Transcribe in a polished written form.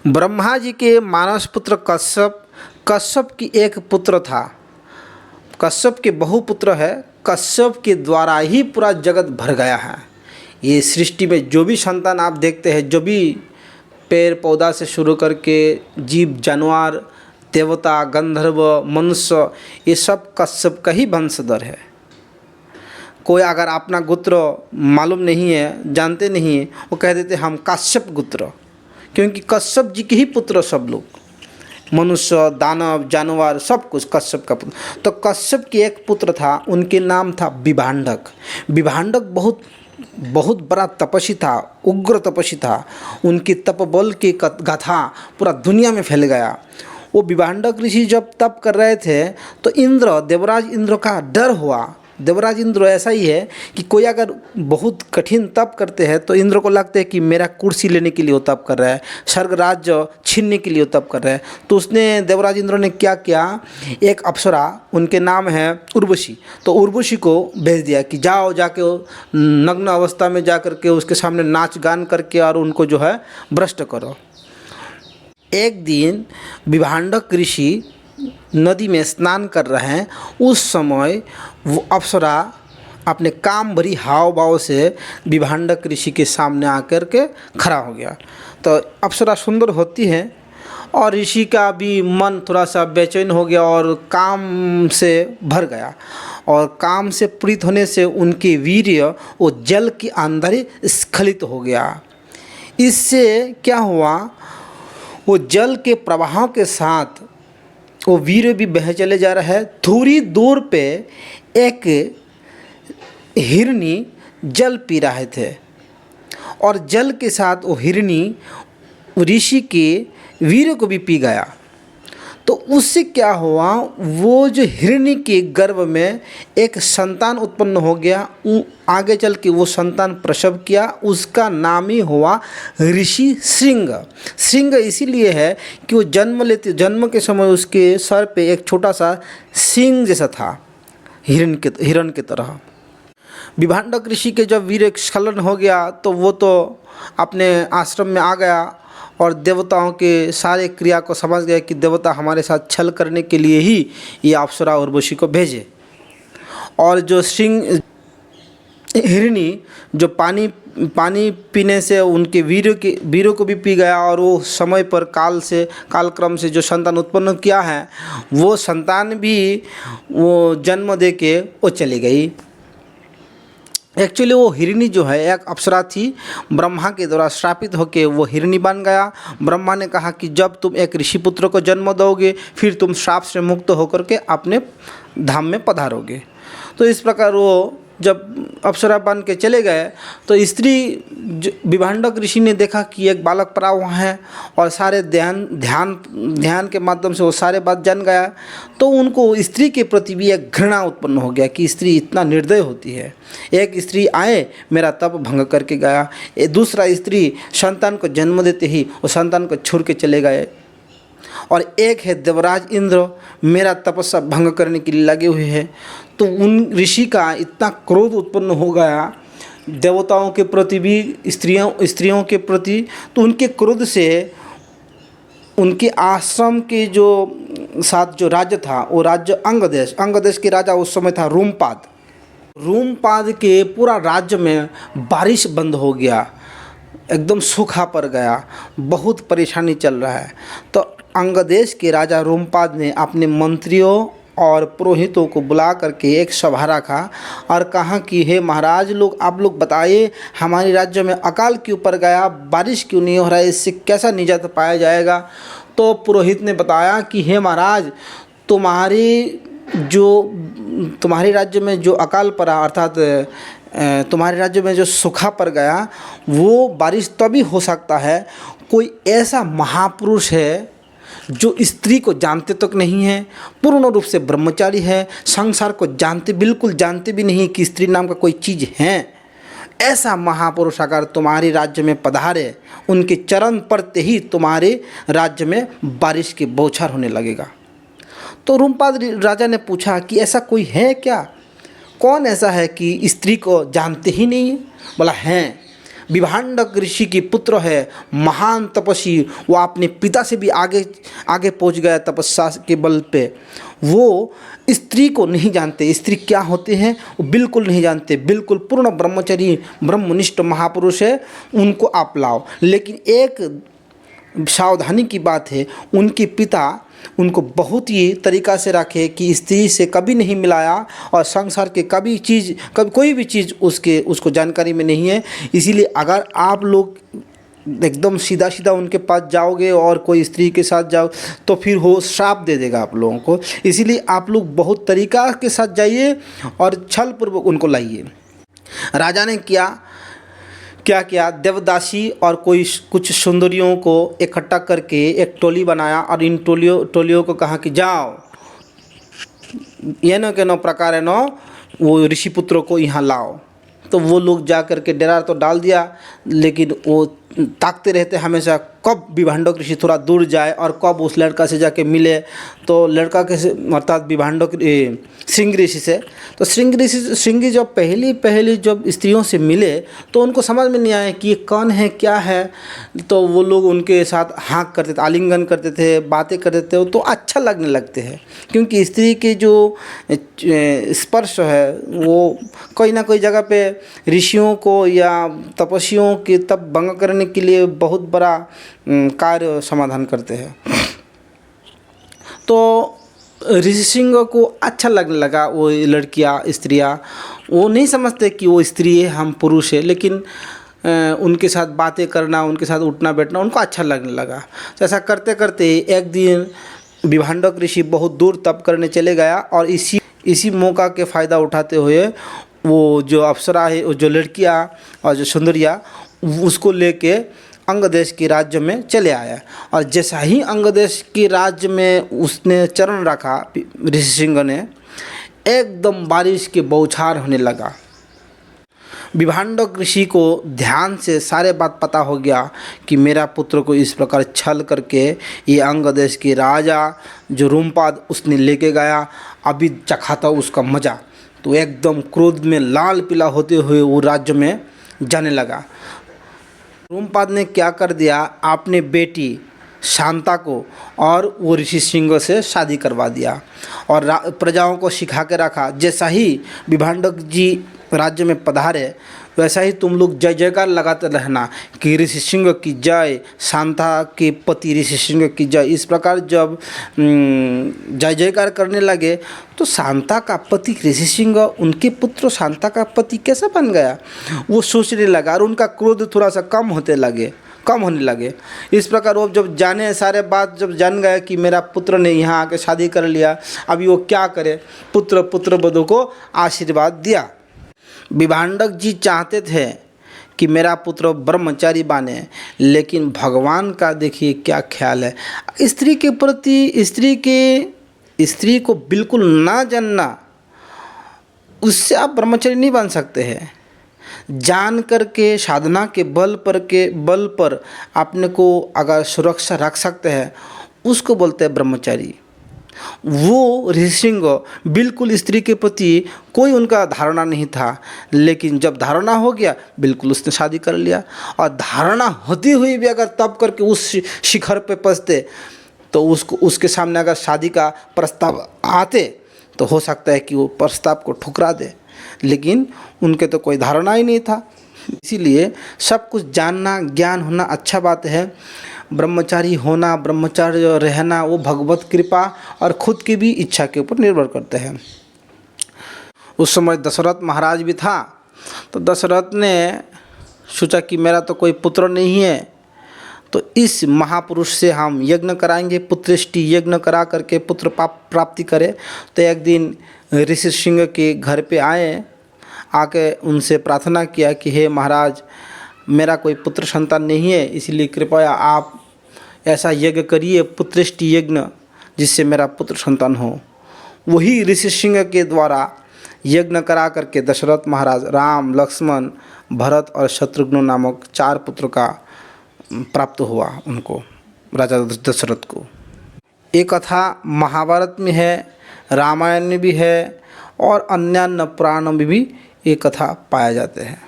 ब्रह्मा जी के मानस पुत्र कश्यप, कश्यप की एक पुत्र था। कश्यप के बहुपुत्र है। कश्यप के द्वारा ही पूरा जगत भर गया है। ये सृष्टि में जो भी संतान आप देखते हैं, जो भी पेड़ पौधा से शुरू करके जीव जानवर, देवता, गंधर्व, मनुष्य, ये सब कश्यप का ही वंशधर है। कोई अगर अपना गोत्र मालूम नहीं है, जानते नहीं है, वो कह देते हम कश्यप गोत्र, क्योंकि कश्यप जी के ही पुत्र सब लोग, मनुष्य, दानव, जानवर, सब कुछ कश्यप का पुत्र। तो कश्यप के एक पुत्र था, उनके नाम था विभांडक। विभांडक बहुत बड़ा तपस्वी था, उग्र तपस्वी था। उनकी तपबल की गाथा पूरा दुनिया में फैल गया। वो विभांडक ऋषि जब तप कर रहे थे तो इंद्र, देवराज इंद्र का डर हुआ। देवराज इंद्र ऐसा ही है कि कोई अगर बहुत कठिन तप करते हैं तो इंद्र को लगता है कि मेरा कुर्सी लेने के लिए वो तप कर रहा है, स्वर्ग राज्य छीनने के लिए वो तप कर रहा है। तो उसने, देवराज इंद्र ने क्या किया, एक अप्सरा, उनके नाम है उर्वशी, तो उर्वशी को भेज दिया कि जाओ जाके नग्न अवस्था में जा करके उसके सामने नाच गान करके और उनको जो है भ्रष्ट करो। एक दिन विभांडक ऋषि नदी में स्नान कर रहे हैं। उस समय वो अप्सरा अपने काम भरी हाव भाव से विभांडक ऋषि के सामने आकर के खड़ा हो गया। तो अप्सरा सुंदर होती है और ऋषि का भी मन थोड़ा सा बेचैन हो गया और काम से भर गया। और काम से प्रीत होने से उनके वीर्य वो जल के अंदर ही स्खलित हो गया। इससे क्या हुआ, वो जल के प्रवाह के साथ वो वीर्य भी बह चले जा रहा है। थोड़ी दूर पे एक हिरनी जल पी रहे थे और जल के साथ वो हिरनी ऋषि के वीर्य को भी पी गया। तो उससे क्या हुआ, वो जो हिरनी के गर्भ में एक संतान उत्पन्न हो गया। आगे चल के वो संतान प्रसव किया, उसका नाम ही हुआ ऋषि श्रृंग। श्रृंग इसीलिए है कि वो जन्म के समय उसके सर पे एक छोटा सा सिंह जैसा था, हिरण के तरह। विभांडक ऋषि के जब वीर्य स्खलन हो गया तो वो तो अपने आश्रम में आ गया और देवताओं के सारे क्रिया को समझ गए कि देवता हमारे साथ छल करने के लिए ही ये अप्सरा उर्वशी को भेजे। और जो सिंह हिरनी जो पानी पीने से उनके वीर्य को भी पी गया और वो समय पर कालक्रम से जो संतान उत्पन्न किया है, वो संतान भी वो जन्म दे के वो चली गई। एक्चुअली वो हिरनी जो है एक अप्सरा थी, ब्रह्मा के द्वारा श्रापित होकर वो हिरनी बन गया। ब्रह्मा ने कहा कि जब तुम एक ऋषि पुत्र को जन्म दोगे फिर तुम श्राप से मुक्त होकर के अपने धाम में पधारोगे। तो इस प्रकार वो जब अप्सरा बन के चले गए तो विभांडक ऋषि ने देखा कि एक बालक पड़ा हुआ है और सारे ध्यान के माध्यम से वो सारे बात जान गया। तो उनको स्त्री के प्रति भी एक घृणा उत्पन्न हो गया कि स्त्री इतना निर्दय होती है। एक स्त्री आए, मेरा तप भंग करके गया, दूसरा स्त्री संतान को जन्म देते ही वो संतान को छोड़ के चले गए, और एक है देवराज इंद्र, मेरा तपस्या भंग करने के लिए लगे हुए हैं। तो उन ऋषि का इतना क्रोध उत्पन्न हो गया देवताओं के प्रति भी, स्त्रियों के प्रति। तो उनके क्रोध से उनके आश्रम के जो साथ जो राज्य था, वो राज्य अंगदेश के राजा उस समय था रूमपाद के पूरा राज्य में बारिश बंद हो गया, एकदम सूखा पड़ गया, बहुत परेशानी चल रहा है। तो अंगदेश के राजा रोमपाद ने अपने मंत्रियों और पुरोहितों को बुला करके एक सभा रखा और कहा कि हे महाराज लोग, आप लोग बताइए हमारे राज्य में अकाल क्यों पड़ गया, बारिश क्यों नहीं हो रहा है, इससे कैसा निजात पाया जाएगा। तो पुरोहित ने बताया कि हे महाराज, तुम्हारे राज्य में जो अकाल पड़ा, अर्थात तुम्हारे राज्य में जो सूखा पड़ गया, वो बारिश तभी हो सकता है कोई ऐसा महापुरुष है जो स्त्री को जानते तक नहीं है, पूर्ण रूप से ब्रह्मचारी है, संसार को बिल्कुल जानते भी नहीं कि स्त्री नाम का कोई चीज़ है। ऐसा महापुरुष अगर तुम्हारे राज्य में पधारे, उनके चरण पड़ते ही तुम्हारे राज्य में बारिश की बौछार होने लगेगा। तो रूमपाद राजा ने पूछा कि ऐसा कोई है क्या, कौन ऐसा है कि स्त्री को जानते ही नहीं है। बोला है, विभांडक ऋषि की पुत्र है, महान तपस्वी, वो अपने पिता से भी आगे आगे पहुंच गया तपस्या के बल पे। वो स्त्री को नहीं जानते, स्त्री क्या होते हैं वो बिल्कुल नहीं जानते, बिल्कुल पूर्ण ब्रह्मचरी ब्रह्मनिष्ठ महापुरुष है, उनको आप लाओ। लेकिन एक सावधानी की बात है, उनके पिता उनको बहुत ही तरीक़ा से रखे कि स्त्री से कभी नहीं मिलाया और संसार के कभी कोई भी चीज़ उसको जानकारी में नहीं है। इसीलिए अगर आप लोग एकदम सीधा सीधा उनके पास जाओगे और कोई स्त्री के साथ जाओ तो फिर वो श्राप दे देगा आप लोगों को। इसीलिए आप लोग बहुत तरीक़ा के साथ जाइए और छल पूर्वक उनको लाइए। राजा ने क्या किया, देवदासी और कुछ सुंदरियों को इकट्ठा करके एक टोली बनाया और इन टोलियों को कहा कि जाओ ये न के नो प्रकार है नो वो ऋषिपुत्रों को यहाँ लाओ। तो वो लोग जा कर के डेरा तो डाल दिया, लेकिन वो ताकते रहते हमेशा कब विभांडक ऋषि थोड़ा दूर जाए और कब उस लड़का से जाके मिले। तो लड़का के अर्थात विभांडक श्रृंगी ऋषि से, तो श्रृंगी जब पहली जब स्त्रियों से मिले तो उनको समझ में नहीं आया कि ये कौन है क्या है। तो वो लोग उनके साथ हाँक करते थे, आलिंगन करते थे, बातें करते थे, तो अच्छा लगने लगते हैं। क्योंकि स्त्री के जो स्पर्श है वो कोई ना कोई जगह पे ऋषियों को या तपस्वियों के तप भंग करने के लिए बहुत बड़ा कार्य समाधान करते हैं। तो ऋषि सिंह को अच्छा लगने लगा वो लड़कियां स्त्रियां, वो नहीं समझते कि वो स्त्री है हम पुरुष है, लेकिन उनके साथ बातें करना, उनके साथ उठना बैठना उनको अच्छा लगने लगा। तो ऐसा करते करते एक दिन विभांडक ऋषि बहुत दूर तप करने चले गया और इसी मौका के फ़ायदा उठाते हुए वो जो अप्सरा है, वो जो लड़कियां और जो सुंदरियां, उसको लेके अंग देश के राज्य में चले आया। और जैसा ही अंग देश के राज्य में उसने चरण रखा ऋषि सिंह ने, एकदम बारिश के बौछार होने लगा। विभांडक ऋषि को ध्यान से सारे बात पता हो गया कि मेरा पुत्र को इस प्रकार छल करके ये अंग देश के राजा जो रोमपाद उसने लेके गया, अभी चखाता उसका मज़ा। तो एकदम क्रोध में लाल पीला होते हुए वो राज्य में जाने लगा। रोमपाद ने क्या कर दिया, अपने बेटी शांता को और वो ऋषि सिंह से शादी करवा दिया और प्रजाओं को सिखा के रखा। जैसा ही विभांडक जी राज्य में पधारे वैसा ही तुम लोग जय जयकार लगाते रहना कि ऋषि सिंह की जय, शांता के पति ऋषि सिंह की जय। इस प्रकार जब जय जयकार करने लगे तो शांता का पति ऋषि सिंह, उनके पुत्र शांता का पति कैसा बन गया वो सोचने लगा और उनका क्रोध थोड़ा सा कम होने लगे। इस प्रकार वो जब जाने सारे बात जब जान गए कि मेरा पुत्र ने यहाँ आके शादी कर लिया, अभी वो क्या करे, पुत्र वधू को आशीर्वाद दिया। विभांडक जी चाहते थे कि मेरा पुत्र ब्रह्मचारी बने, लेकिन भगवान का देखिए क्या ख्याल है, स्त्री के प्रति स्त्री को बिल्कुल ना जानना, उससे आप ब्रह्मचारी नहीं बन सकते हैं। जान करके साधना के बल पर अपने को अगर सुरक्षा रख सकते हैं उसको बोलते हैं ब्रह्मचारी। वो ऋषि सिंह बिल्कुल स्त्री के प्रति कोई उनका धारणा नहीं था, लेकिन जब धारणा हो गया बिल्कुल उसने शादी कर लिया। और धारणा होती हुई भी अगर तब करके उस शिखर पे पहुंचते तो उसके सामने अगर शादी का प्रस्ताव आते तो हो सकता है कि वो प्रस्ताव को ठुकरा दे, लेकिन उनके तो कोई धारणा ही नहीं था। इसीलिए सब कुछ जानना, ज्ञान होना अच्छा बात है। ब्रह्मचारी होना, ब्रह्मचार्य रहना वो भगवत कृपा और खुद की भी इच्छा के ऊपर निर्भर करते हैं। उस समय दशरथ महाराज भी था, तो दशरथ ने सोचा कि मेरा तो कोई पुत्र नहीं है, तो इस महापुरुष से हम यज्ञ कराएंगे, पुत्रेष्टि यज्ञ करा करके पुत्र प्राप्ति करे। तो एक दिन ऋषि सिंह के घर पे आके उनसे प्रार्थना किया कि हे महाराज, मेरा कोई पुत्र संतान नहीं है, इसलिए कृपया आप ऐसा यज्ञ करिए, पुत्रेष्टि यज्ञ, जिससे मेरा पुत्र संतान हो। वही ऋषि सिंह के द्वारा यज्ञ करा करके दशरथ महाराज राम, लक्ष्मण, भरत और शत्रुघ्न नामक 4 पुत्र का प्राप्त हुआ उनको, राजा दशरथ को। ये कथा महाभारत में है, रामायण में भी है और अन्य पुराणों में भी ये कथा पाया जाते हैं।